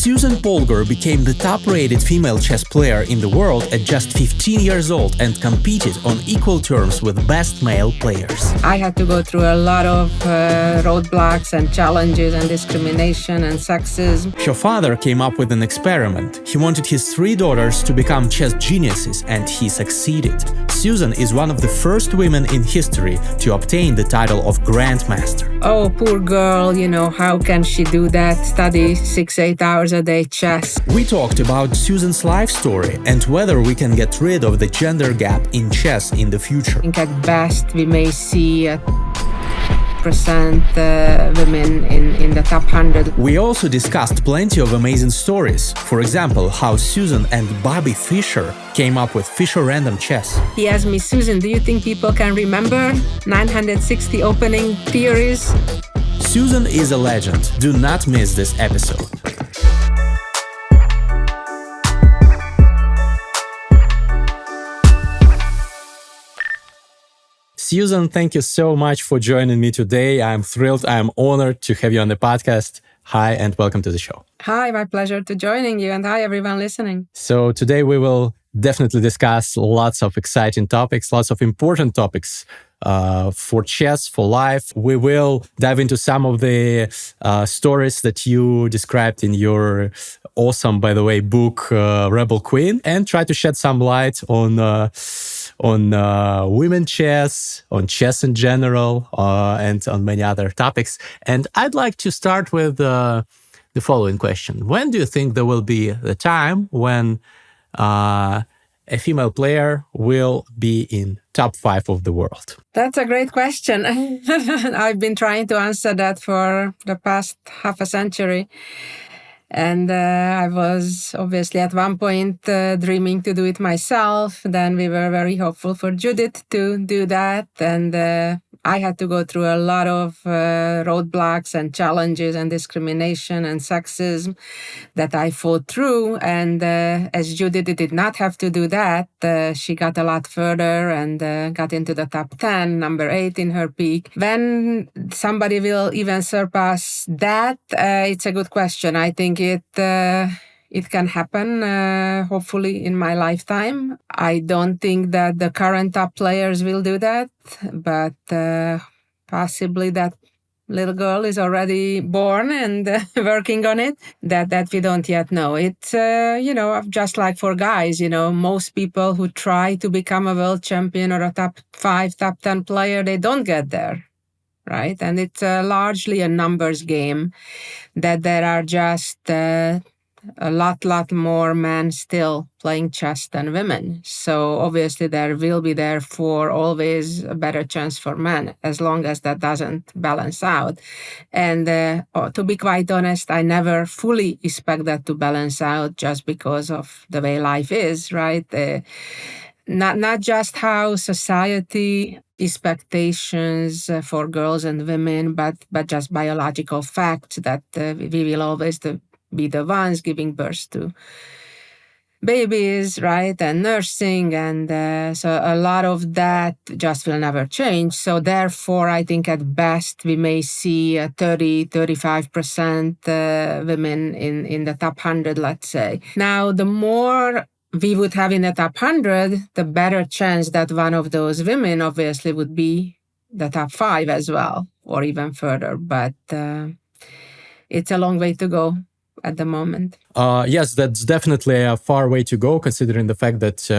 Susan Polgar became the top-rated female chess player in the world at just 15 years old and competed on equal terms with best male players. I had to go through a lot of roadblocks and challenges and discrimination and sexism. Her father came up with an experiment. He wanted his 3 daughters to become chess geniuses, and he succeeded. Susan is one of the first women in history to obtain the title of Grandmaster. Oh, poor girl, how can she do that? Study 6-8 hours a day chess. We talked about Susan's life story and whether we can get rid of the gender gap in chess in the future. I think at best we may see percent women in the top 100. We also discussed plenty of amazing stories. For example, how Susan and Bobby Fischer came up with Fischer random chess. He asked me, Susan, do you think people can remember 960 opening theories? Susan is a legend. Do not miss this episode. Susan, thank you so much for joining me today. I'm thrilled. I'm honored to have you on the podcast. Hi, and welcome to the show. Hi, my pleasure to joining you, and hi, everyone listening. So today we will definitely discuss lots of exciting topics, lots of important topics for chess, for life. We will dive into some of the stories that you described in your awesome, by the way, book, Rebel Queen, and try to shed some light on women chess, on chess in general, and on many other topics. And I'd like to start with the following question. When do you think there will be the time when a female player will be in top 5 of the world? That's a great question. I've been trying to answer that for the past half a century. And I was obviously at one point dreaming to do it myself. Then we were very hopeful for Judith to do that. And I had to go through a lot of roadblocks and challenges and discrimination and sexism that I fought through. And as Judith did not have to do that, she got a lot further and got into the top 10, number 8 in her peak. When somebody will even surpass that, it's a good question. I think it can happen, hopefully, in my lifetime. I don't think that the current top players will do that, but possibly that little girl is already born and working on it, that we don't yet know. It's, just like for guys, most people who try to become a world champion or a top 5, top 10 player, they don't get there. Right? And it's largely a numbers game, that there are just a lot more men still playing chess than women. So obviously there will be therefore always a better chance for men, as long as that doesn't balance out. And to be quite honest, I never fully expect that to balance out just because of the way life is, right? Not just how society expectations for girls and women, but just biological fact that we will always be the ones giving birth to babies, right? And nursing. And so a lot of that just will never change. So therefore, I think at best, we may see 30-35% women in the top 100, let's say. Now, the more we would have in the top 100, the better chance that one of those women obviously would be the top 5 as well, or even further. But it's a long way to go at the moment. Yes, that's definitely a far way to go, considering the fact that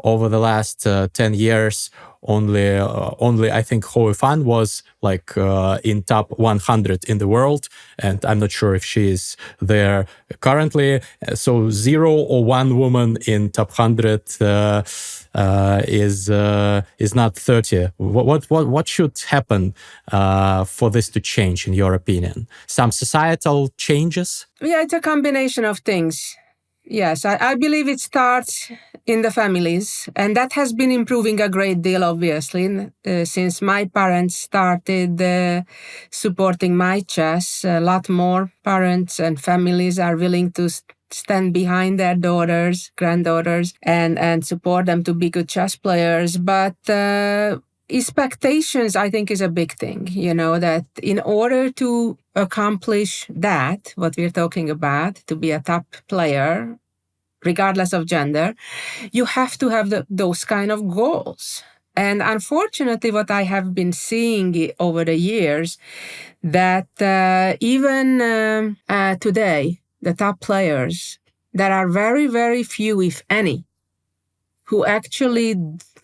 over the last 10 years, only I think Hoi Fan was in top 100 in the world, and I'm not sure if she is there currently. So 0 or 1 woman in top 100 is not 30. What should happen for this to change, in your opinion? Some societal changes? Yeah, it's a combination of things. Yes, I believe it starts in the families, and that has been improving a great deal, obviously, since my parents started supporting my chess. A lot more parents and families are willing to stand behind their daughters, granddaughters, and support them to be good chess players. But expectations, I think, is a big thing, that in order to accomplish that, what we're talking about, to be a top player, regardless of gender, you have to have those kind of goals. And unfortunately, what I have been seeing over the years, that even today, the top players, there are very, very few, if any, who actually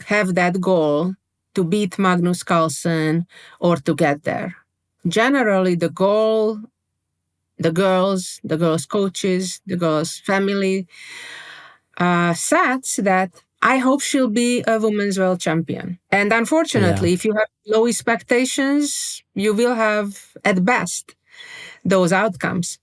have that goal to beat Magnus Carlsen or to get there. Generally, the goal, the girls coaches, the girls' family sets that I hope she'll be a women's world champion. And unfortunately, if you have low expectations, you will have, at best, those outcomes.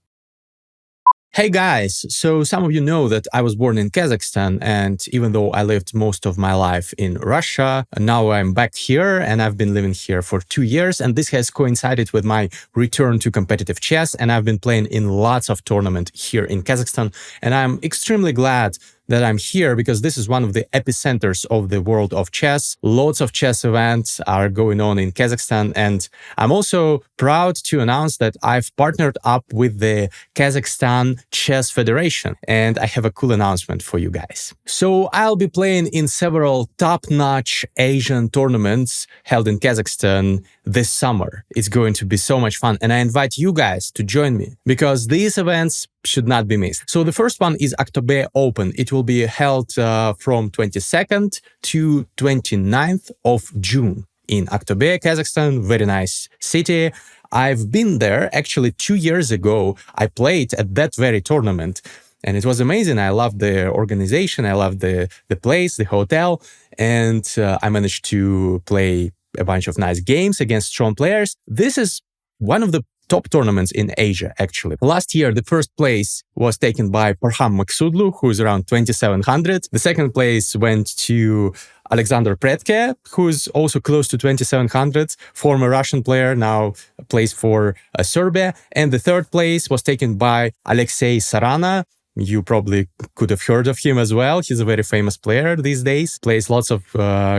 Hey guys, so some of you know that I was born in Kazakhstan, and even though I lived most of my life in Russia, now I'm back here and I've been living here for 2 years, and this has coincided with my return to competitive chess, and I've been playing in lots of tournaments here in Kazakhstan, and I'm extremely glad that I'm here because this is one of the epicenters of the world of chess. Lots of chess events are going on in Kazakhstan, and I'm also proud to announce that I've partnered up with the Kazakhstan Chess Federation, and I have a cool announcement for you guys. So I'll be playing in several top-notch Asian tournaments held in Kazakhstan this summer. It's going to be so much fun, and I invite you guys to join me because these events should not be missed. So the first one is Aktobe Open. It will be held from 22nd to 29th of June in Aktobe, Kazakhstan. Very nice city. I've been there actually 2 years ago. I played at that very tournament and it was amazing. I loved the organization. I loved the place, the hotel, and I managed to play a bunch of nice games against strong players. This is one of the top tournaments in Asia, actually. Last year, the first place was taken by Parham Maksudlu, who is around 2,700. The second place went to Alexander Predke, who's also close to 2,700, former Russian player, now plays for Serbia. And the third place was taken by Alexei Sarana. You probably could have heard of him as well. He's a very famous player these days, plays lots of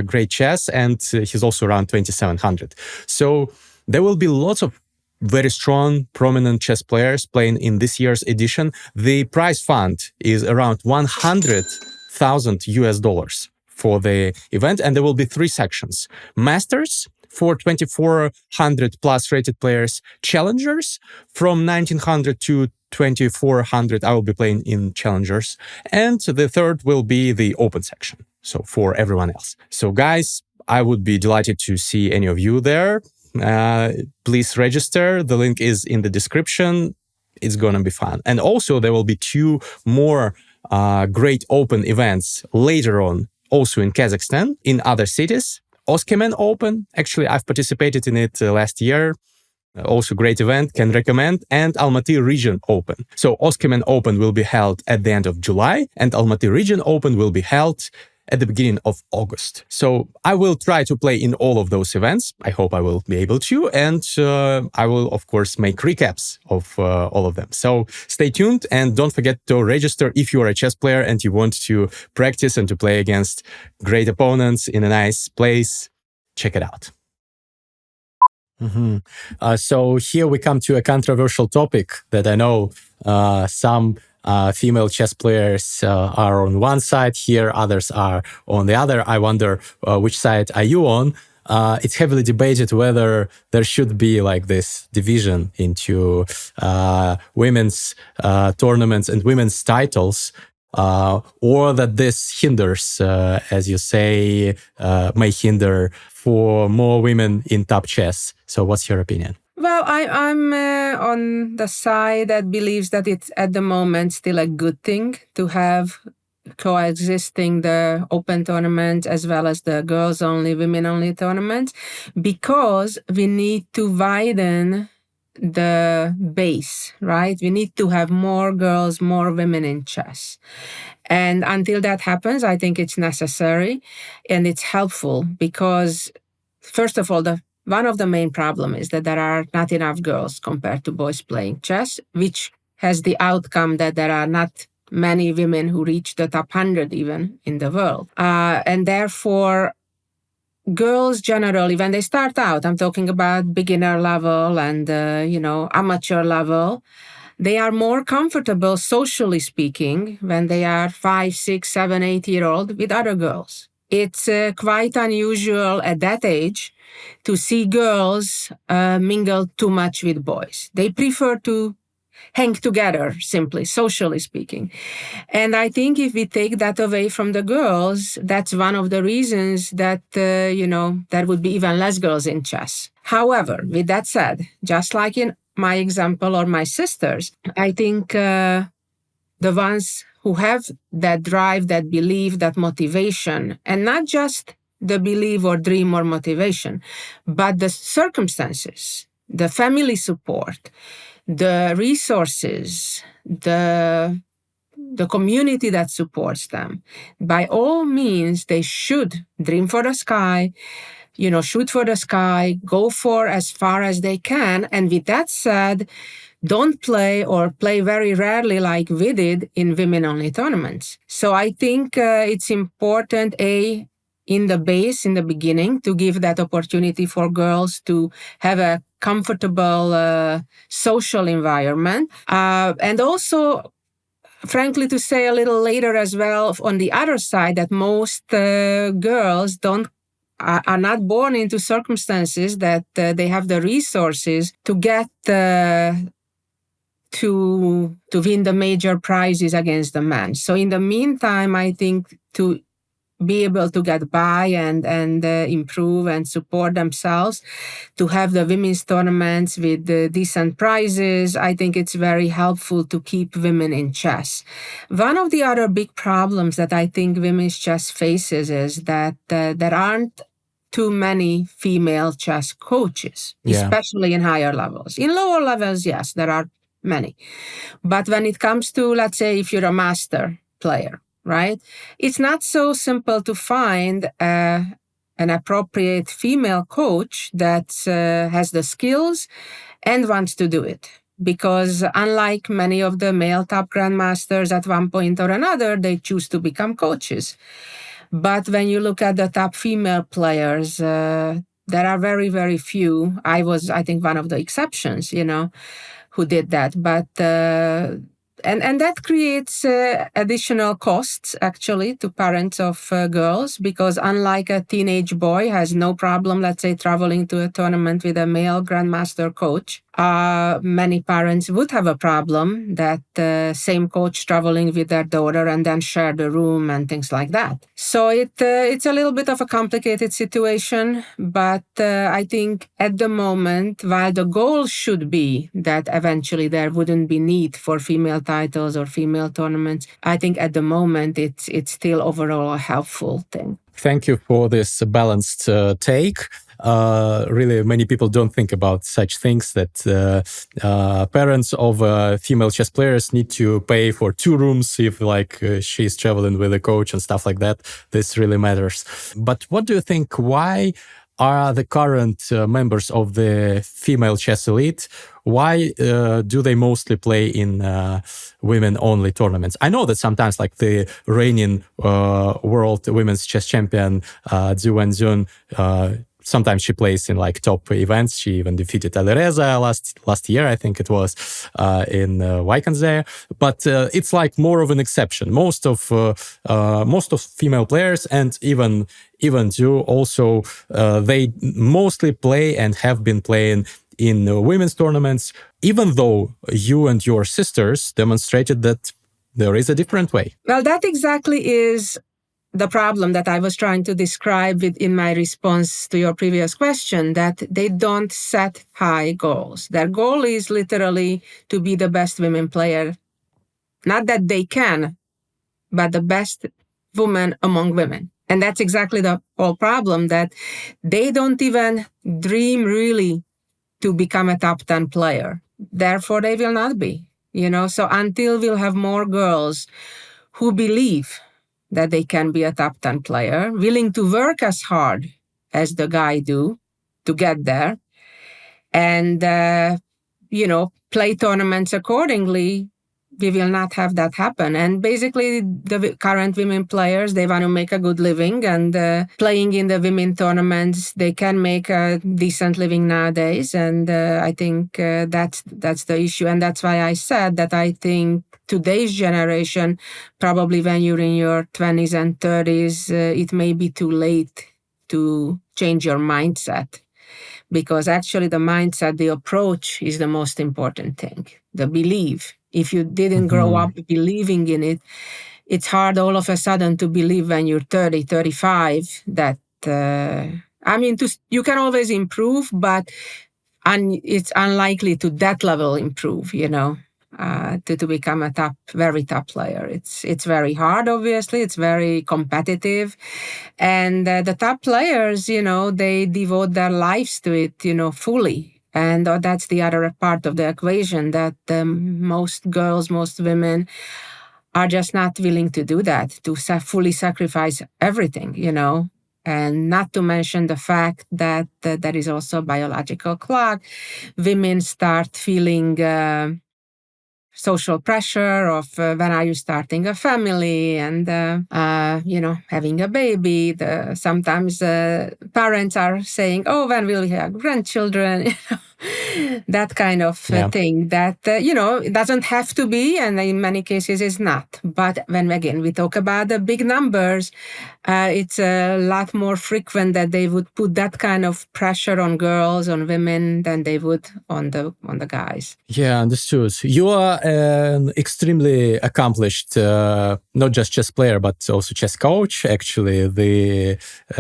great chess, and he's also around 2,700. So there will be lots of very strong, prominent chess players playing in this year's edition. The prize fund is around 100,000 US dollars for the event, and there will be 3 sections. Masters for 2,400 plus rated players, challengers from 1,900 to 2,400. I will be playing in challengers, and the third will be the open section, so for everyone else. So guys, I would be delighted to see any of you there. Please register. The link is in the description. It's gonna be fun. And also there will be 2 more great open events later on, also in Kazakhstan, in other cities. Oskimen Open, actually I've participated in it last year. Also great event, can recommend. And Almaty Region Open. So Oskimen Open will be held at the end of July, and Almaty Region Open will be held at the beginning of August. So I will try to play in all of those events. I hope I will be able to. And I will, of course, make recaps of all of them. So stay tuned and don't forget to register if you are a chess player and you want to practice and to play against great opponents in a nice place. Check it out. So here we come to a controversial topic that I know some female chess players are on one side here, others are on the other. I wonder which side are you on? It's heavily debated whether there should be like this division into women's tournaments and women's titles, or that this hinders, as you say, may hinder for more women in top chess. So what's your opinion? Well, I'm on the side that believes that it's at the moment still a good thing to have coexisting the open tournament as well as the girls only, women only tournaments, because we need to widen the base, right? We need to have more girls, more women in chess. And until that happens, I think it's necessary and it's helpful because, first of all, one of the main problems is that there are not enough girls compared to boys playing chess, which has the outcome that there are not many women who reach the top 100 even in the world. And therefore, girls generally, when they start out, I'm talking about beginner level and, amateur level, they are more comfortable, socially speaking, when they are 5, 6, 7, 8 year old with other girls. It's quite unusual at that age to see girls mingle too much with boys. They prefer to hang together, simply, socially speaking. And I think if we take that away from the girls, that's one of the reasons that, there would be even less girls in chess. However, with that said, just like in my example or my sisters, I think the ones who have that drive, that belief, that motivation, and not just the belief or dream or motivation, but the circumstances, the family support, the resources, the community that supports them, by all means, they should dream for the sky, shoot for the sky, go for as far as they can. And with that said, don't play or play very rarely like we did in women-only tournaments. So I think it's important, in the base, in the beginning, to give that opportunity for girls to have a comfortable social environment. And also, frankly, to say a little later as well, on the other side, that most girls are not born into circumstances that they have the resources to get to win the major prizes against the men. So in the meantime, I think to be able to get by and improve and support themselves, to have the women's tournaments with decent prizes, I think it's very helpful to keep women in chess. One of the other big problems that I think women's chess faces is that there aren't too many female chess coaches, especially in higher levels. In lower levels, yes, there are many. But when it comes to, let's say, if you're a master player, right, it's not so simple to find an appropriate female coach that has the skills and wants to do it. Because unlike many of the male top grandmasters, at one point or another, they choose to become coaches. But when you look at the top female players, there are very, very few. I was, I think, one of the exceptions, who did that. But and that creates additional costs, actually, to parents of girls, because unlike a teenage boy has no problem, let's say, traveling to a tournament with a male grandmaster coach, many parents would have a problem that same coach traveling with their daughter and then share the room and things like that. So it's a little bit of a complicated situation, but I think at the moment, while the goal should be that eventually there wouldn't be need for female titles or female tournaments, I think at the moment it's still overall a helpful thing. Thank you for this balanced take. Really, many people don't think about such things, that parents of female chess players need to pay for 2 rooms if she's traveling with a coach and stuff like that. This really matters. But what do you think? Why are the current members of the female chess elite, why do they mostly play in women-only tournaments? I know that sometimes, like the reigning world women's chess champion, Zhu Wenzhun, sometimes she plays in like top events. She even defeated Alireza last year, I think it was, in Vaikanze. But it's like more of an exception. Most of female players, and even Zhu also, they mostly play and have been playing in women's tournaments, even though you and your sisters demonstrated that there is a different way. Well, that exactly is the problem that I was trying to describe in my response to your previous question, that they don't set high goals. Their goal is literally to be the best women player. Not that they can, but the best woman among women. And that's exactly the whole problem, that they don't even dream really to become a top 10 player. Therefore, they will not be, So until we'll have more girls who believe that they can be a top 10 player, willing to work as hard as the guy do to get there, and, play tournaments accordingly, we will not have that happen. And basically, the current women players, they want to make a good living, and playing in the women tournaments, they can make a decent living nowadays. And I think that's the issue. And that's why I said that I think today's generation, probably when you're in your 20s and 30s, it may be too late to change your mindset. Because actually the mindset, the approach is the most important thing, the belief. If you didn't grow up believing in it, it's hard all of a sudden to believe when you're 30, 35 that, you can always improve, but it's unlikely to that level improve, to become a very top player. It's very hard, obviously. It's very competitive. And the top players, they devote their lives to it, fully. And that's the other part of the equation, that most girls, most women are just not willing to do that, to fully sacrifice everything, And not to mention the fact that there is also a biological clock. Women start feeling social pressure of when are you starting a family and, having a baby. Sometimes parents are saying, oh, when will we have grandchildren? That kind of thing that, it doesn't have to be, and in many cases it's not. But when, again, we talk about the big numbers, it's a lot more frequent that they would put that kind of pressure on girls, on women, than they would on the guys. Yeah, understood. You are an extremely accomplished, not just chess player, but also chess coach. Actually,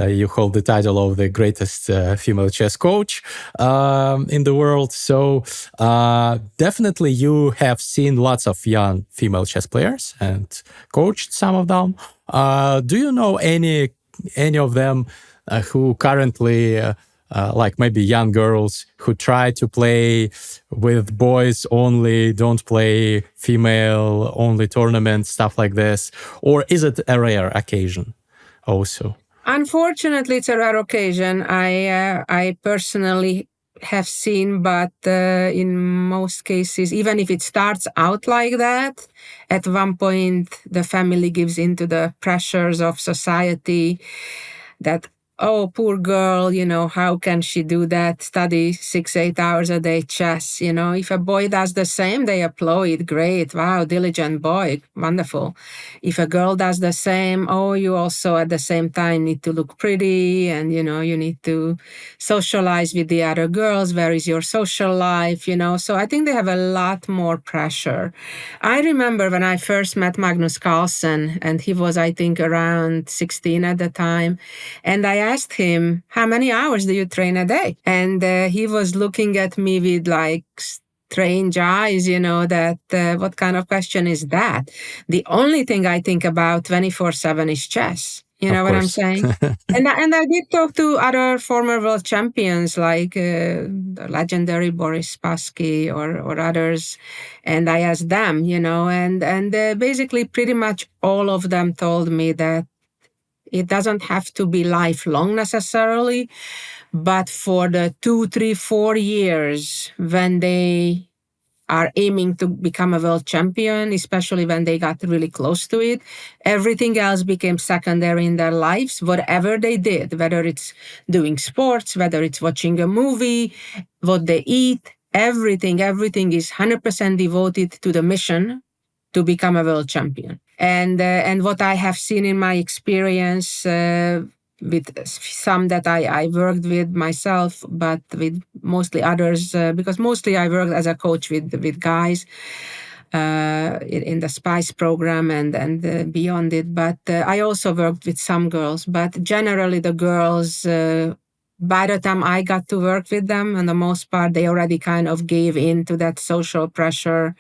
you hold the title of the greatest female chess coach in the world. So definitely you have seen lots of young female chess players and coached some of them. Do you know any of them who currently, like maybe young girls who try to play with boys only, don't play female only tournaments, stuff like this? Or is it a rare occasion also? Unfortunately, it's a rare occasion. I personally have seen, but in most cases, even if it starts out like that, at one point the family gives into the pressures of society that, oh, poor girl, how can she do that? Study 6-8 hours a day chess. If a boy does the same, they applaud. Great. Wow, diligent boy. Wonderful. If a girl does the same, oh, you also at the same time need to look pretty, and, you need to socialize with the other girls. Where is your social life? So I think they have a lot more pressure. I remember when I first met Magnus Carlsen, and he was, I think, around 16 at the time. And I asked him, how many hours do you train a day? And he was looking at me with like strange eyes, that what kind of question is that? The only thing I think about 24/7 is chess. You know what I'm saying? And I did talk to other former world champions like the legendary Boris Spassky or others. And I asked them, and basically pretty much all of them told me that it doesn't have to be lifelong necessarily, but for the 2, 3, 4 years when they are aiming to become a world champion, especially when they got really close to it, everything else became secondary in their lives, whatever they did, whether it's doing sports, whether it's watching a movie, what they eat, everything is 100% devoted to the mission to become a world champion. And what I have seen in my experience with some that I worked with myself, but with mostly others, because mostly I worked as a coach with guys in the SPICE program and beyond it. But I also worked with some girls. But generally the girls, by the time I got to work with them, and the most part, they already kind of gave in to that social pressure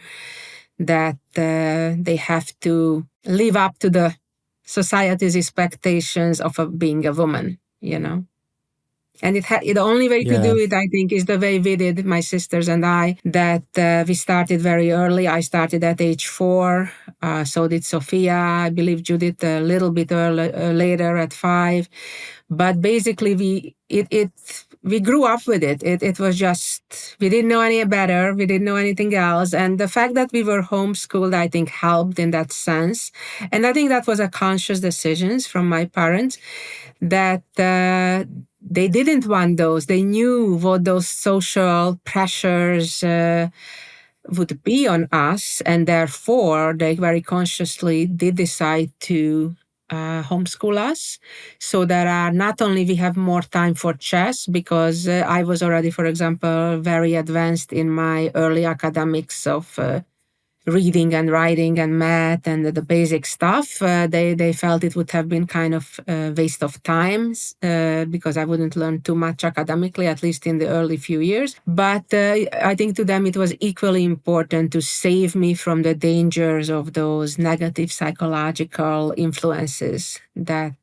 that they have to live up to the society's expectations of being a woman, And the only way to do it, I think, is the way we did, my sisters and I, that we started very early. I started at age 4. So did Sophia. I believe Judith a little bit later at 5. But basically, we grew up with it. It was just, we didn't know any better. We didn't know anything else. And the fact that we were homeschooled, I think, helped in that sense. And I think that was a conscious decision from my parents that they didn't want those. They knew what those social pressures would be on us. And therefore, they very consciously did decide to homeschool us, so that not only we have more time for chess, because I was already, for example, very advanced in my early academics of reading and writing and math and the basic stuff. They felt it would have been kind of a waste of time because I wouldn't learn too much academically, at least in the early few years. But I think to them it was equally important to save me from the dangers of those negative psychological influences that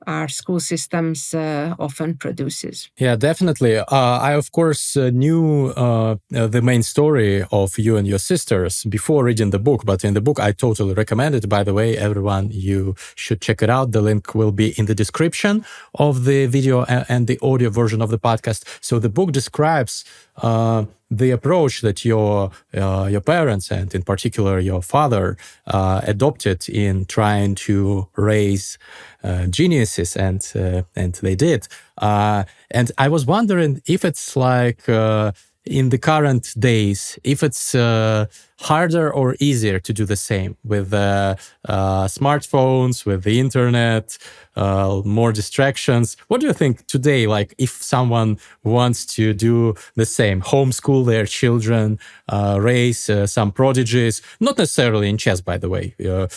our school systems often produces. Yeah, definitely. I, of course, knew the main story of you and your sisters before reading the book, but in the book, I totally recommend it. By the way, everyone, you should check it out. The link will be in the description of the video and the audio version of the podcast. So the book describes the approach that your parents, and in particular your father, adopted in trying to raise geniuses, and they did. And I was wondering if it's like in the current days, if it's harder or easier to do the same with smartphones, with the internet, more distractions. What do you think today? Like, if someone wants to do the same, homeschool their children, raise some prodigies, not necessarily in chess, by the way.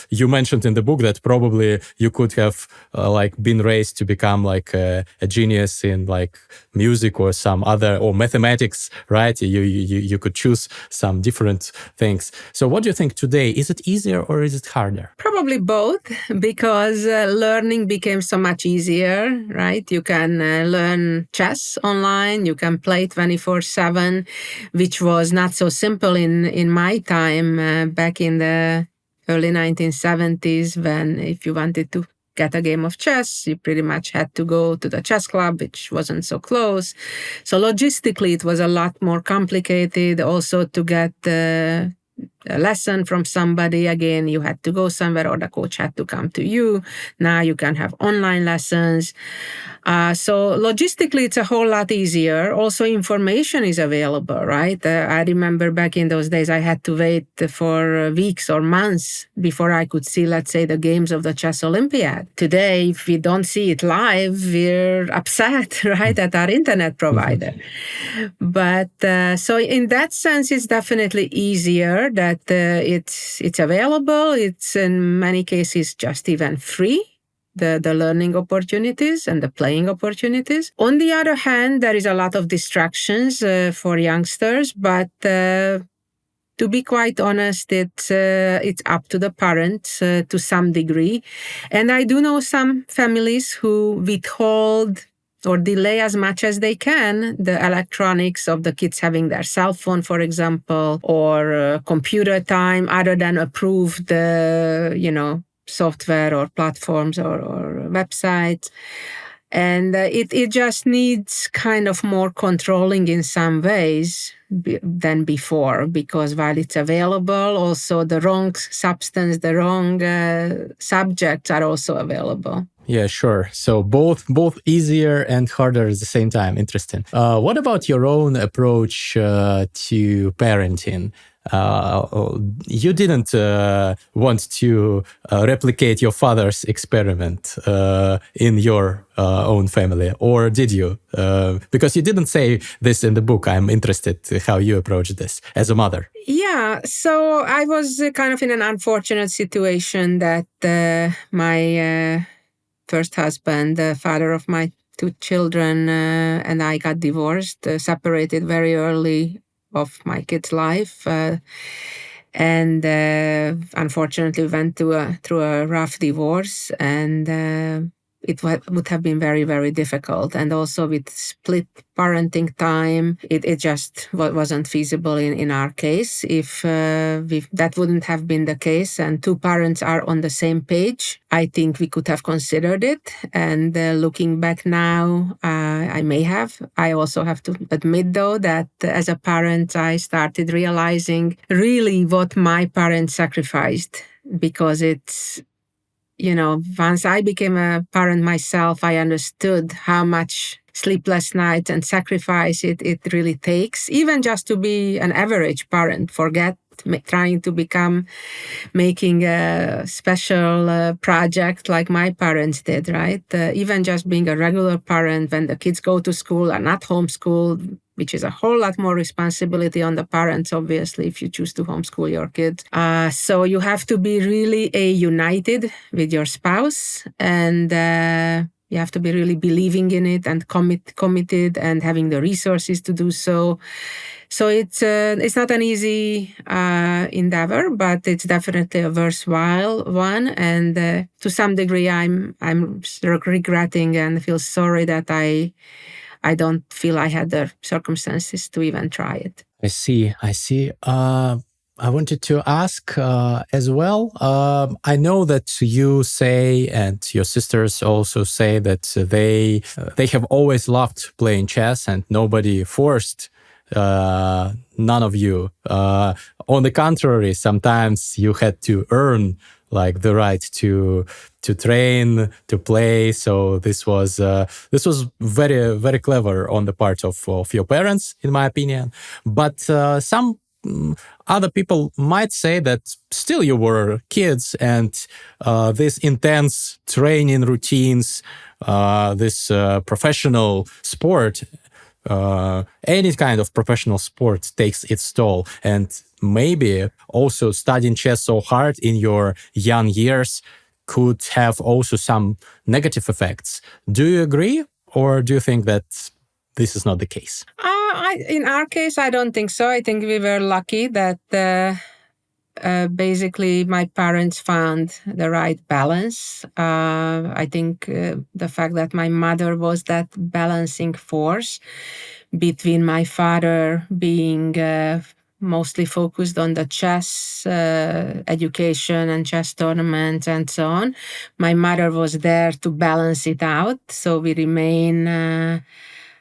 You mentioned in the book that probably you could have like been raised to become like a genius in like music or some other, or mathematics, right? You could choose some different things. So what do you think today? Is it easier or is it harder? Probably both, because learning became so much easier, right? You can learn chess online, you can play 24/7, which was not so simple in my time back in the early 1970s, when if you wanted to get a game of chess, you pretty much had to go to the chess club, which wasn't so close. So logistically, it was a lot more complicated. Also, to get a lesson from somebody, again, you had to go somewhere, or the coach had to come to you. Now you can have online lessons. So logistically, it's a whole lot easier. Also, information is available, right? I remember back in those days, I had to wait for weeks or months before I could see, let's say, the games of the Chess Olympiad. Today, if we don't see it live, we're upset, right, at our internet provider. But so in that sense, it's definitely easier that it's available. It's in many cases just even free. The learning opportunities and the playing opportunities. On the other hand, there is a lot of distractions for youngsters, but to be quite honest, it's up to the parents to some degree. And I do know some families who withhold or delay as much as they can the electronics of the kids having their cell phone, for example, or computer time, other than approve the, software or platforms or websites. And it just needs kind of more controlling in some ways than before, because while it's available, also the wrong substance, the wrong subjects are also available. Yeah, sure. So both easier and harder at the same time. Interesting. What about your own approach to parenting? You didn't want to replicate your father's experiment in your own family, or did you? Because you didn't say this in the book. I'm interested how you approached this as a mother. Yeah, so I was kind of in an unfortunate situation that my first husband, the father of my two children, and I got divorced, separated very early of my kid's life, and unfortunately went through a rough divorce. And would have been very, very difficult. And also with split parenting time, it just wasn't feasible in our case. If that wouldn't have been the case and two parents are on the same page, I think we could have considered it. And looking back now, I may have. I also have to admit, though, that as a parent, I started realizing really what my parents sacrificed, because it's, once I became a parent myself, I understood how much sleepless nights and sacrifice it really takes, even just to be an average parent. Forget trying to making a special project like my parents did, right? Even just being a regular parent when the kids go to school and not homeschooled, which is a whole lot more responsibility on the parents, obviously, if you choose to homeschool your kids. So you have to be really united with your spouse, and you have to be really believing in it and committed and having the resources to do so. So it's not an easy endeavor, but it's definitely a worthwhile one. And to some degree, I'm regretting and feel sorry that I don't feel I had the circumstances to even try it. I see. I wanted to ask as well. I know that you say, and your sisters also say, that they have always loved playing chess, and nobody forced none of you. On the contrary, sometimes you had to earn like the right to train, to play. So this was very, very clever on the part of your parents, in my opinion. But some other people might say that still you were kids, and this intense training routines, this professional sport, any kind of professional sport takes its toll. And maybe also studying chess so hard in your young years could have also some negative effects. Do you agree, or do you think that this is not the case? In our case, I don't think so. I think we were lucky that basically my parents found the right balance. I think the fact that my mother was that balancing force between my father being mostly focused on the chess education and chess tournaments and so on. My mother was there to balance it out. So we remain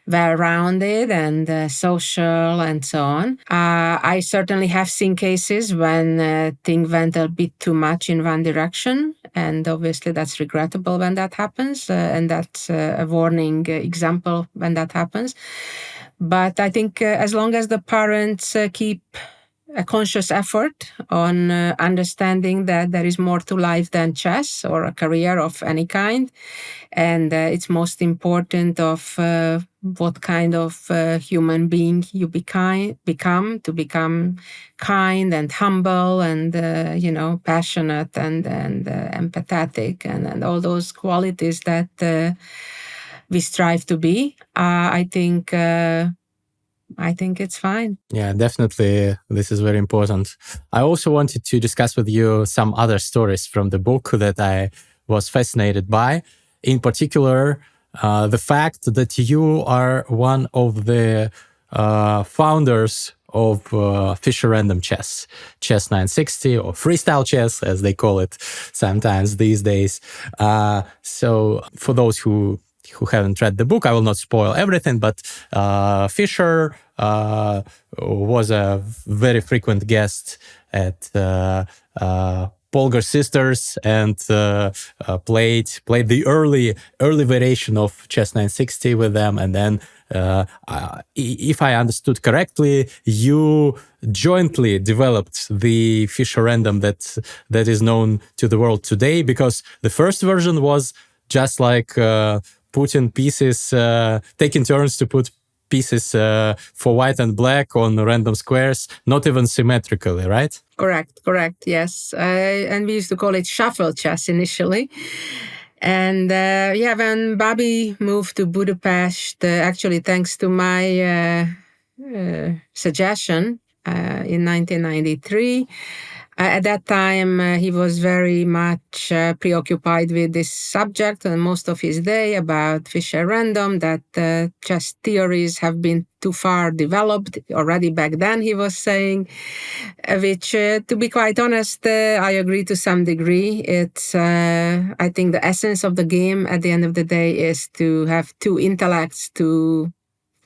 well-rounded and social and so on. I certainly have seen cases when things went a bit too much in one direction, and obviously that's regrettable when that happens, and that's a warning example when that happens. But I think as long as the parents keep a conscious effort on understanding that there is more to life than chess or a career of any kind, and it's most important of what kind of human being you become to become kind and humble and passionate and empathetic and all those qualities that we strive to be. I think it's fine. Yeah, definitely. This is very important. I also wanted to discuss with you some other stories from the book that I was fascinated by. In particular, the fact that you are one of the founders of Fischer Random Chess 960, or freestyle chess, as they call it sometimes these days. So for those who haven't read the book, I will not spoil everything, but Fischer was a very frequent guest at Polgar sisters and played the early variation of chess 960 with them. And then, if I understood correctly, you jointly developed the Fischer Random that is known to the world today, because the first version was just like putting pieces, taking turns to put pieces for white and black on random squares, not even symmetrically, right? Correct, yes. And we used to call it shuffle chess initially. And when Bobby moved to Budapest, actually thanks to my suggestion in 1993, At that time, he was very much preoccupied with this subject and most of his day about Fischer random, that chess theories have been too far developed already back then, he was saying, which, to be quite honest, I agree to some degree. It's, I think the essence of the game at the end of the day is to have two intellects to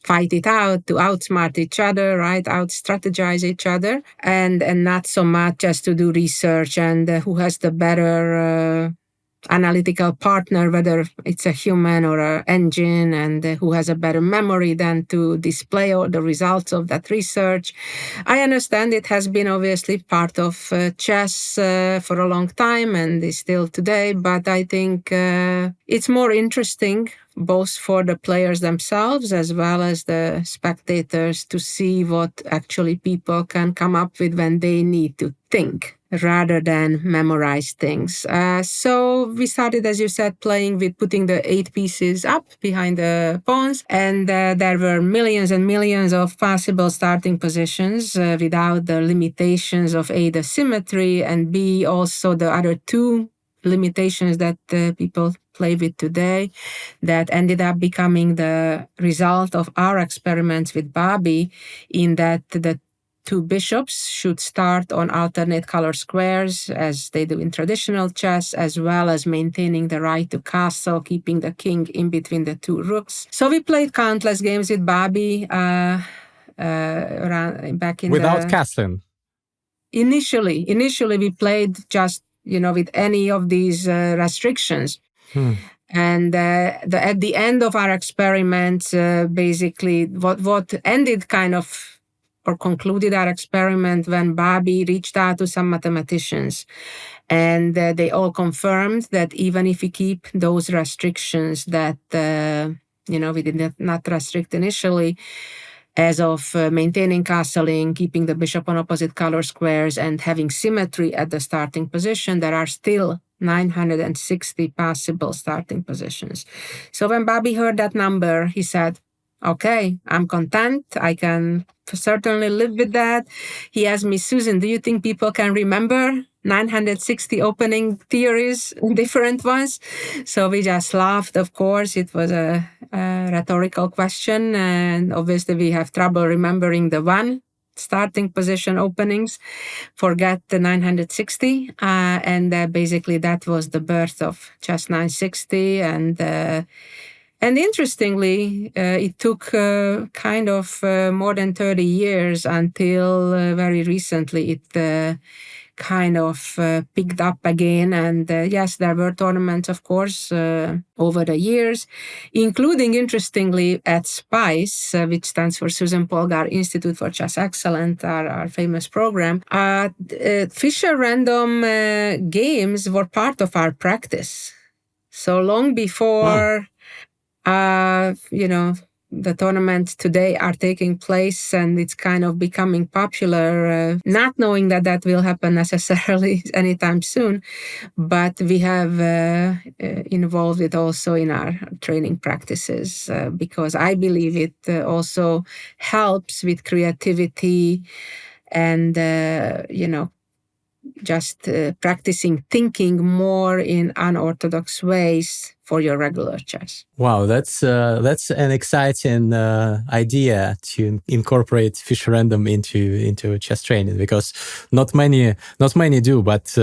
fight it out, to outsmart each other, right? Out strategize each other, and not so much just to do research and who has the better analytical partner, whether it's a human or an engine, and who has a better memory than to display all the results of that research. I understand it has been obviously part of chess for a long time and is still today, but I think it's more interesting both for the players themselves as well as the spectators to see what actually people can come up with when they need to think rather than memorize things. So we started, as you said, playing with putting the 8 pieces up behind the pawns, and there were millions and millions of possible starting positions without the limitations of A, the symmetry, and B, also the other two limitations that people play with today that ended up becoming the result of our experiments with Bobby, in that the two bishops should start on alternate color squares as they do in traditional chess, as well as maintaining the right to castle, keeping the king in between the two rooks. So we played countless games with Bobby around back in Without the... castling. Initially we played just, with any of these restrictions. And at the end of our experiments, basically what ended kind of or concluded our experiment when Bobby reached out to some mathematicians, and they all confirmed that even if we keep those restrictions that we did not restrict initially, as of maintaining castling, keeping the bishop on opposite color squares, and having symmetry at the starting position, there are still 960 possible starting positions. So when Bobby heard that number, he said, okay, I'm content. I can certainly live with that. He asked me, Susan, do you think people can remember 960 opening theories, different ones? So we just laughed, of course. It was a rhetorical question. And obviously we have trouble remembering the one starting position openings, forget the 960. And basically that was the birth of Chess 960. And interestingly, it took kind of more than 30 years until very recently it kind of picked up again. And yes, there were tournaments, of course, over the years, including, interestingly, at SPICE, which stands for Susan Polgar Institute for Chess Excellence, our famous program. Fischer random games were part of our practice. So long before... the tournaments today are taking place and it's kind of becoming popular, not knowing that will happen necessarily anytime soon, but we have involved it also in our training practices because I believe it also helps with creativity and, just practicing thinking more in unorthodox ways for your regular chess. Wow, that's an exciting idea to incorporate Fischer random into chess training, because not many do, but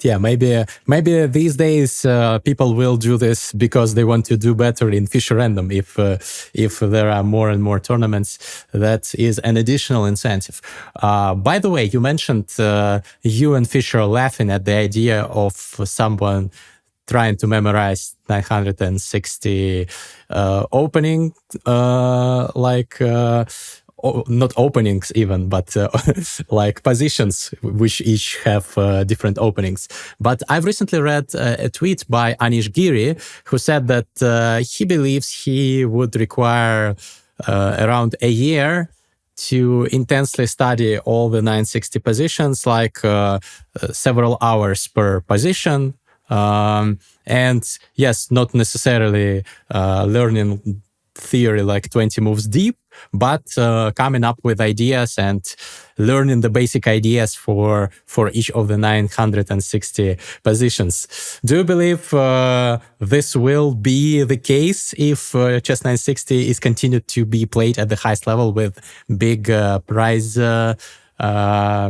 yeah, maybe these days people will do this because they want to do better in Fischer random. If there are more and more tournaments, that is an additional incentive. By the way, you mentioned you and Fischer laughing at the idea of someone trying to memorize 960 opening, not openings even, but like positions, which each have different openings. But I've recently read a tweet by Anish Giri, who said that he believes he would require around a year to intensely study all the 960 positions, like several hours per position. And yes, not necessarily learning theory like 20 moves deep, but coming up with ideas and learning the basic ideas for each of the 960 positions. Do you believe this will be the case if chess 960 is continued to be played at the highest level with big prize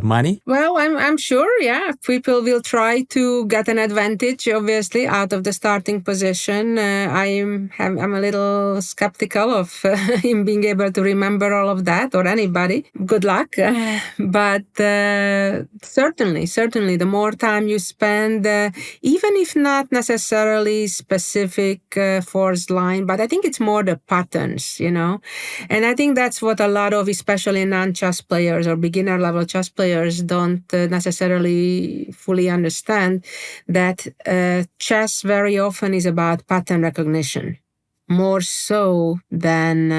money? Well, I'm sure, yeah, people will try to get an advantage, obviously, out of the starting position. I'm a little skeptical of him being able to remember all of that, or anybody. Good luck. But certainly, the more time you spend, even if not necessarily specific force line, but I think it's more the patterns, And I think that's what a lot of, especially non-chess players or beginner level chess players don't necessarily fully understand, that chess very often is about pattern recognition, more so than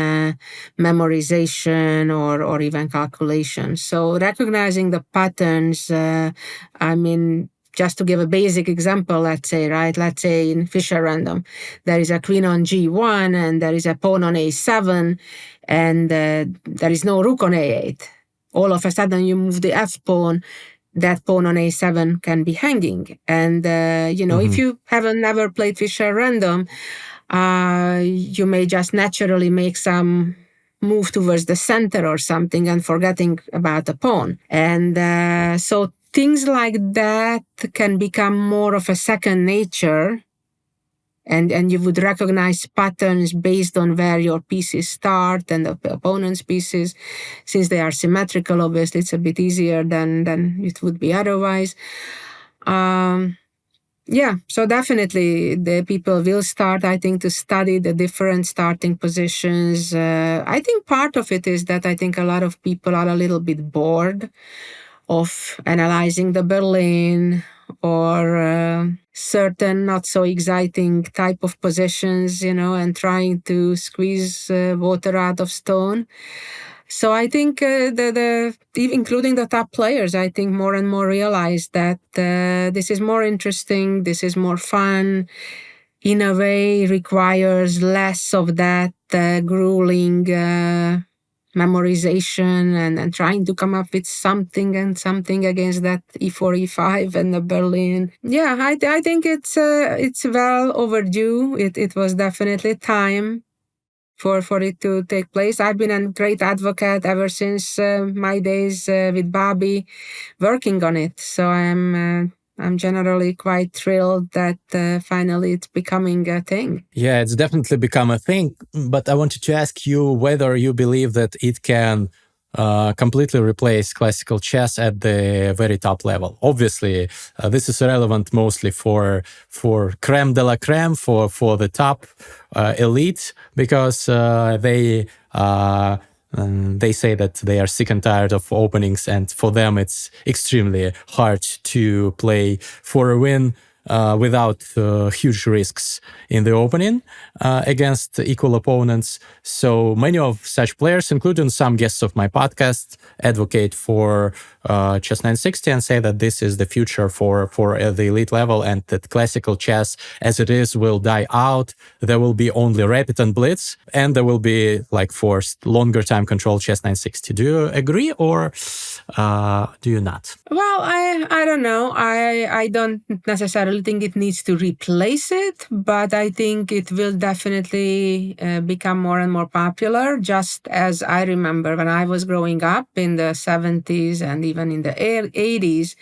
memorization or even calculation. So recognizing the patterns, just to give a basic example, let's say in Fischer random, there is a queen on g1 and there is a pawn on a7 and there is no rook on a8. All of a sudden you move the f pawn, that pawn on a7 can be hanging. And, if you haven't never played Fischer random, you may just naturally make some move towards the center or something and forgetting about the pawn. And so things like that can become more of a second nature. And you would recognize patterns based on where your pieces start and the opponent's pieces. Since they are symmetrical, obviously, it's a bit easier than it would be otherwise. So definitely the people will start, I think, to study the different starting positions. I think part of it is that I think a lot of people are a little bit bored of analyzing the Berlin or certain not so exciting type of positions, and trying to squeeze water out of stone. So I think including the top players, I think more and more realize that this is more interesting, this is more fun, in a way requires less of that grueling memorization and trying to come up with something against that e4, e5 and the Berlin. Yeah, I think it's well overdue. It was definitely time for it to take place. I've been a great advocate ever since my days with Bobby working on it. So I'm generally quite thrilled that finally it's becoming a thing. Yeah, it's definitely become a thing. But I wanted to ask you whether you believe that it can completely replace classical chess at the very top level. Obviously, this is relevant mostly for creme de la creme, for the top elite, because they say that they are sick and tired of openings, and for them it's extremely hard to play for a win without huge risks in the opening against equal opponents. So many of such players, including some guests of my podcast, advocate for chess 960 and say that this is the future for the elite level, and that classical chess as it is will die out. There will be only rapid and blitz, and there will be like forced longer time control chess 960. Do you agree, or do you not? Well, I don't know. I don't necessarily think it needs to replace it, but I think it will definitely become more and more popular. Just as I remember when I was growing up in the 70s and even in the 80s,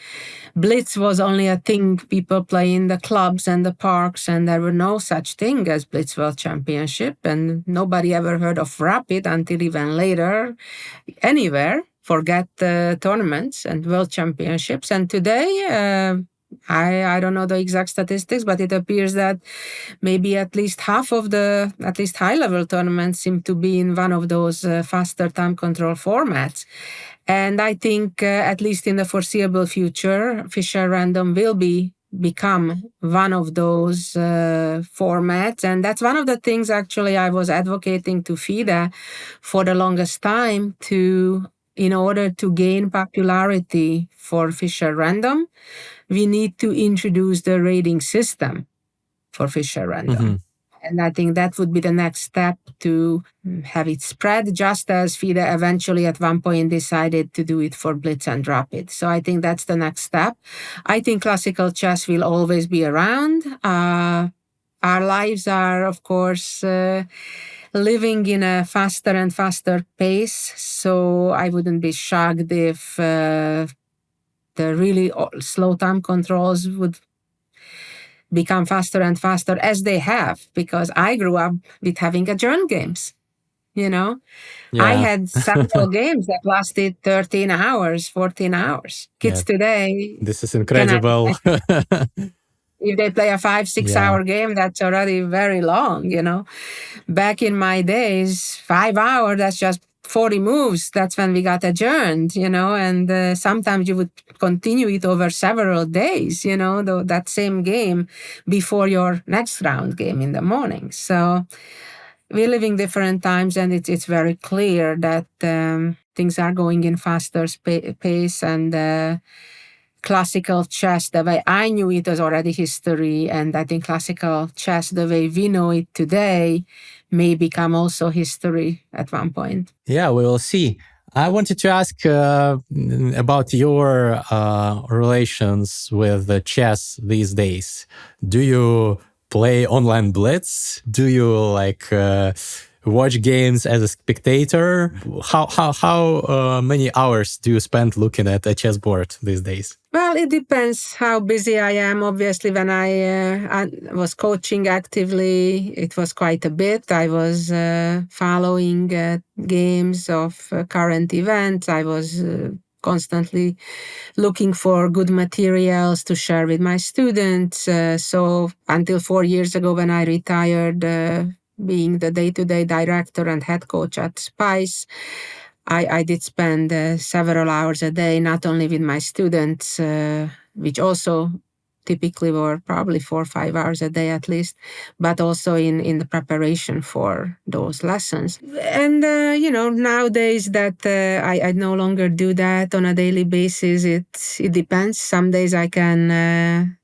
blitz was only a thing people play in the clubs and the parks, and there were no such thing as Blitz World Championship, and nobody ever heard of rapid until even later anywhere. Forget the tournaments and world championships. And today, I don't know the exact statistics, but it appears that maybe at least half of the at least high-level tournaments seem to be in one of those faster time control formats. And I think at least in the foreseeable future, Fischer Random will become one of those formats. And that's one of the things actually I was advocating to FIDE for the longest time, in order to gain popularity for Fischer Random, we need to introduce the rating system for Fischer Random. And I think that would be the next step, to have it spread, just as FIDE eventually at one point decided to do it for Blitz and Rapid. So I think that's the next step. I think classical chess will always be around. Our lives are, of course, living in a faster and faster pace. So I wouldn't be shocked if the really slow time controls would become faster and faster, as they have, because I grew up with having adjourned games. You know, I Yeah. had several games that lasted 13 hours, 14 hours. Kids Yeah. today This is cannot incredible. imagine. If they play a 5-6 Yeah. hour game, that's already very long, Back in my days, 5 hours, that's just 40 moves. That's when we got adjourned, and sometimes you would continue it over several days, that same game before your next round game in the morning. So we're living different times, and it's very clear that things are going in faster pace, and classical chess, the way I knew it, was already history. And I think classical chess, the way we know it today, may become also history at one point. Yeah, we will see. I wanted to ask about your relations with chess these days. Do you play online blitz? Do you watch games as a spectator? How many hours do you spend looking at a chessboard these days? Well, it depends how busy I am. Obviously, when I was coaching actively, it was quite a bit. I was following games of current events. I was constantly looking for good materials to share with my students. So until 4 years ago, when I retired, being the day-to-day director and head coach at Spice, I did spend several hours a day, not only with my students, which also typically were probably 4 or 5 hours a day at least, but also in the preparation for those lessons. And, nowadays that I no longer do that on a daily basis. It depends. Some days I can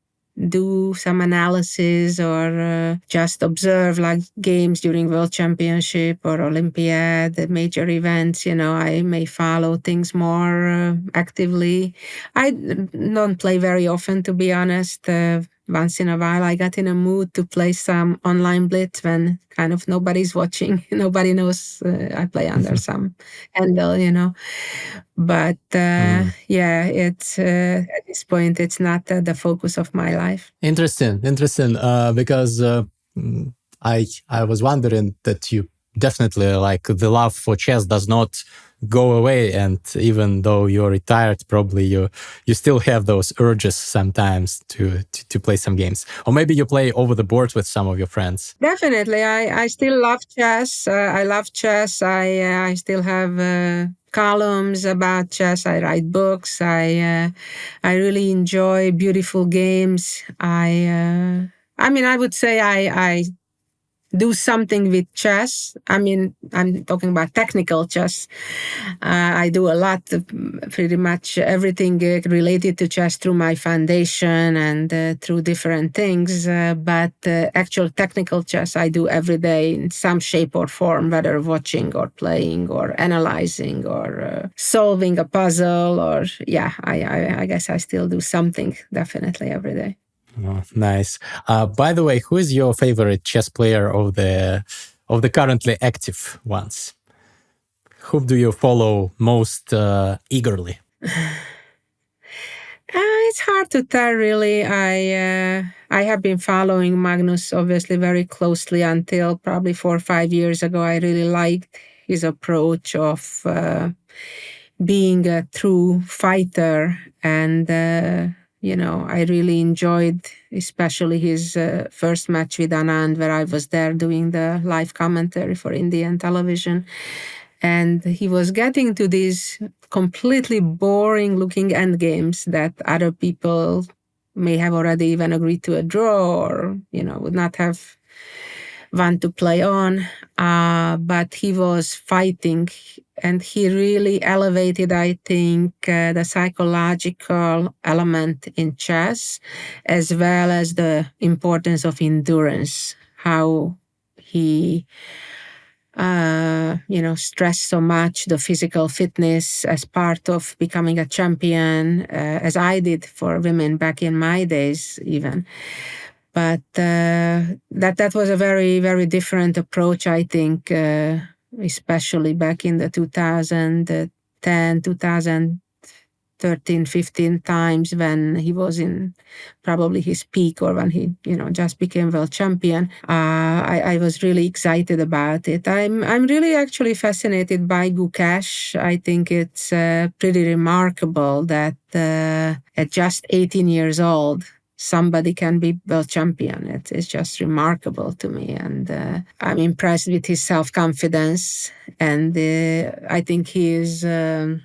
do some analysis or just observe, like games during World Championship or Olympiad, the major events. I may follow things more actively. I don't play very often, to be honest. Once in a while, I got in a mood to play some online blitz when kind of nobody's watching. Nobody knows I play under some handle. But yeah, it's at this point, it's not the focus of my life. Interesting. Because I was wondering that you definitely the love for chess does not go away, and even though you're retired, probably you still have those urges sometimes to play some games, or maybe you play over the board with some of your friends. Definitely, I still love chess. I love chess. I still have columns about chess. I write books. I really enjoy beautiful games. I would say I do something with chess. I'm talking about technical chess. I do a lot, pretty much everything related to chess through my foundation and through different things. But actual technical chess I do every day in some shape or form, whether watching or playing or analyzing or solving a puzzle. Or I guess I still do something definitely every day. Oh, nice. By the way, who is your favorite chess player of the currently active ones? Whom do you follow most eagerly? It's hard to tell, really. I have been following Magnus obviously very closely until probably 4 or 5 years ago. I really liked his approach of being a true fighter, and I really enjoyed especially his first match with Anand, where I was there doing the live commentary for Indian television. And he was getting to these completely boring looking endgames that other people may have already even agreed to a draw or, would not have want to play on. But he was fighting, and he really elevated, I think, the psychological element in chess, as well as the importance of endurance. How he stressed so much the physical fitness as part of becoming a champion, as I did for women back in my days even. But that was a very, very different approach, I think, especially back in the 2010, 2013, 15 times when he was in probably his peak, or when he, just became world champion. I was really excited about it. I'm really actually fascinated by Gukesh. I think it's pretty remarkable that at just 18 years old, somebody can be world champion. It's just remarkable to me. And I'm impressed with his self-confidence. And I think he's a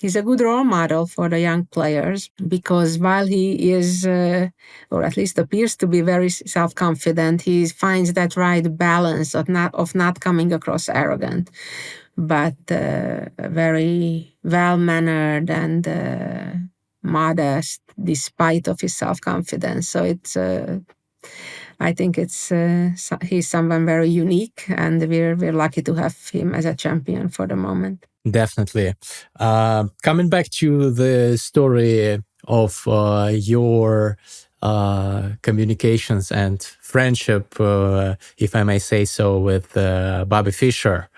good role model for the young players, because while he is, or at least appears to be, very self-confident, he finds that right balance of not coming across arrogant, but very well-mannered and modest despite of his self-confidence. So it's I think it's he's someone very unique, and we're lucky to have him as a champion for the moment. Definitely. Coming back to the story of your communications and friendship, if I may say so, with Bobby Fischer,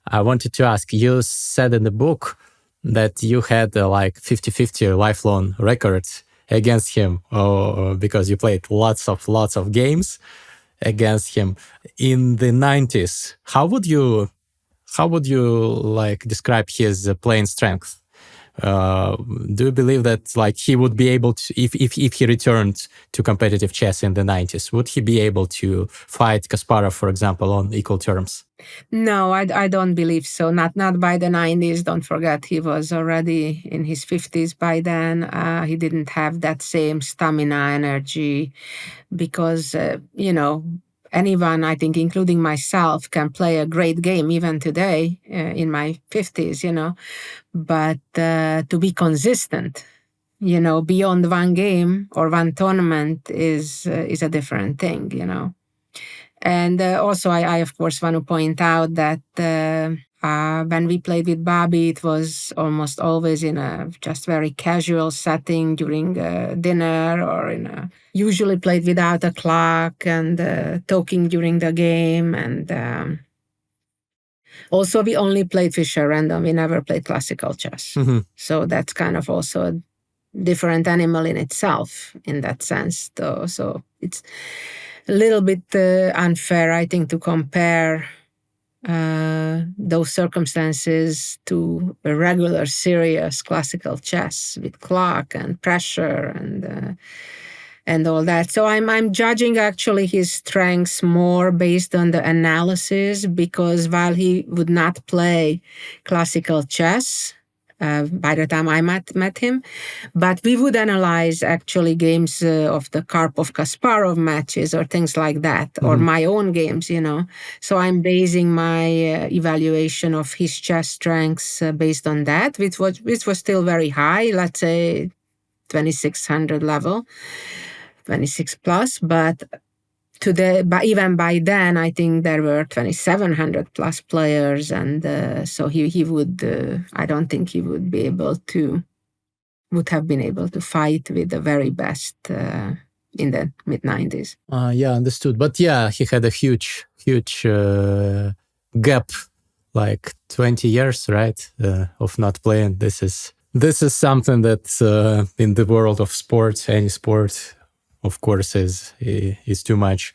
I wanted to ask, you said in the book that you had like 50-50 lifelong records against him, because you played lots of games against him in the 90s. How would you like describe his playing strength? Do you believe that like he would be able to, if he returned to competitive chess in the 90s, would he be able to fight Kasparov, for example, on equal terms? No, I don't believe so. Not by the 90s. Don't forget, he was already in his 50s by then. He didn't have that same stamina, energy, because, anyone, I think, including myself, can play a great game even today in my 50s, But to be consistent, beyond one game or one tournament is a different thing, And also, I of course want to point out that when we played with Bobby, it was almost always in a just very casual setting during dinner, or usually played without a clock, and talking during the game. And also, we only played Fischer random. We never played classical chess. Mm-hmm. So that's kind of also a different animal in itself in that sense. So it's a little bit unfair, I think, to compare those circumstances to a regular, serious classical chess with clock and pressure and all that. So I'm judging actually his strengths more based on the analysis, because while he would not play classical chess by the time I met him, but we would analyze actually games of the Karpov-Kasparov matches or things like that, or my own games, So I'm basing my evaluation of his chess strengths based on that, which was still very high, let's say 2600 level, 26 plus, but even by then, I think there were 2,700 plus players, and so he would. I don't think he would have been able to fight with the very best in the mid-90s. Yeah, understood. But yeah, he had a huge gap, like 20 years, right, of not playing. This is something that in the world of sports, any sport, of course, is too much.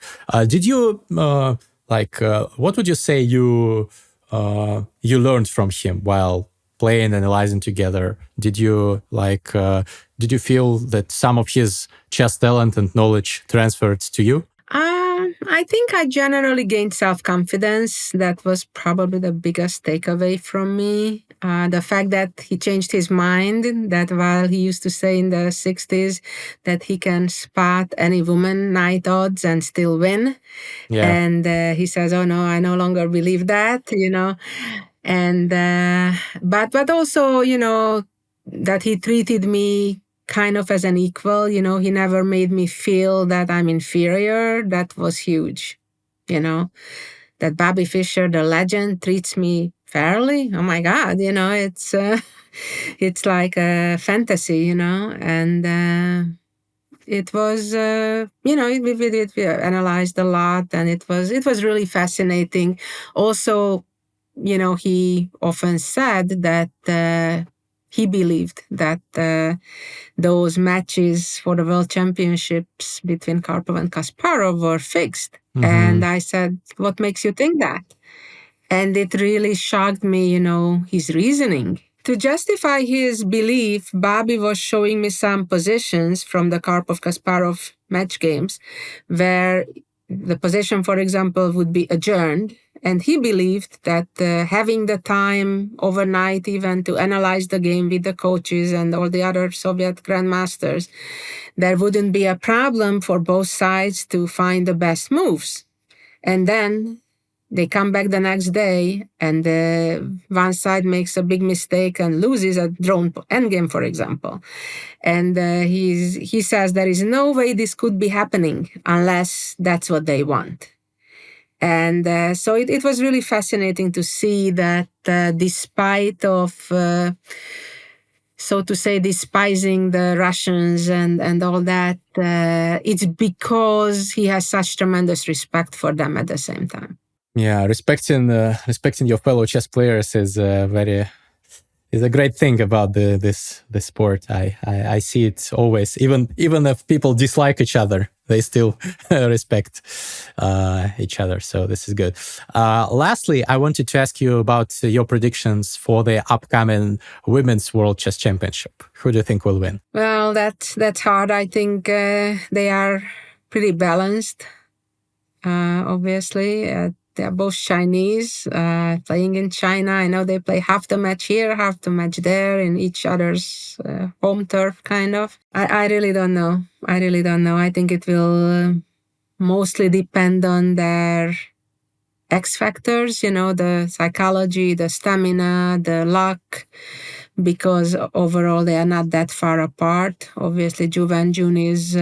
Did you what would you say you learned from him while playing, analyzing together? Did you feel that some of his chess talent and knowledge transferred to you? I think I generally gained self-confidence. That was probably the biggest takeaway from me. The fact that he changed his mind, that while he used to say in the 60s that he can spot any woman night odds and still win. Yeah. And he says, oh no, I no longer believe that, And, but also, that he treated me kind of as an equal, he never made me feel that I'm inferior. That was huge. that Bobby Fischer, the legend, treats me fairly. Oh my God, it's like a fantasy, and it was, we analyzed a lot, and it was really fascinating. Also, he often said that he believed that those matches for the world championships between Karpov and Kasparov were fixed. And I said, what makes you think that? And it really shocked me, his reasoning. To justify his belief, Bobby was showing me some positions from the Karpov-Kasparov match games where the position, for example, would be adjourned. And he believed that having the time overnight even to analyze the game with the coaches and all the other Soviet grandmasters, there wouldn't be a problem for both sides to find the best moves. And then they come back the next day and one side makes a big mistake and loses a drawn endgame, for example. And he says there is no way this could be happening unless that's what they want. And so it was really fascinating to see that despite of, so to say, despising the Russians and all that, it's because he has such tremendous respect for them at the same time. Yeah, respecting your fellow chess players is a great thing about this sport. I see it always, even if people dislike each other, they still respect each other. So this is good. Lastly, I wanted to ask you about your predictions for the upcoming Women's World Chess Championship. Who do you think will win? Well, that's hard. I think they are pretty balanced. Obviously. They're both Chinese, playing in China. I know they play half the match here, half the match there in each other's home turf, kind of. I really don't know. I think it will mostly depend on their X factors, the psychology, the stamina, the luck, because overall they are not that far apart. Obviously, Zhu Wenjun is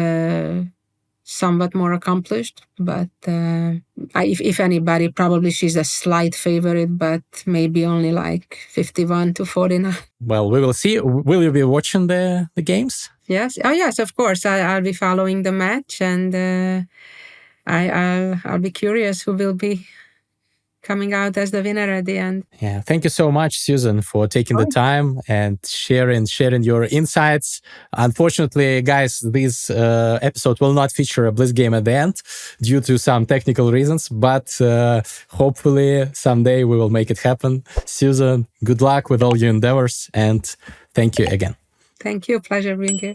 somewhat more accomplished, but if anybody, probably she's a slight favorite, but maybe only like 51-49. Well, we will see. Will you be watching the games? Yes. Oh, yes, of course. I'll be following the match, and I'll be curious who will be coming out as the winner at the end. Yeah, thank you so much, Susan, for taking the time and sharing your insights. Unfortunately, guys, this episode will not feature a Blitz game at the end due to some technical reasons, but hopefully someday we will make it happen. Susan, good luck with all your endeavors, and thank you again. Thank you. Pleasure being here.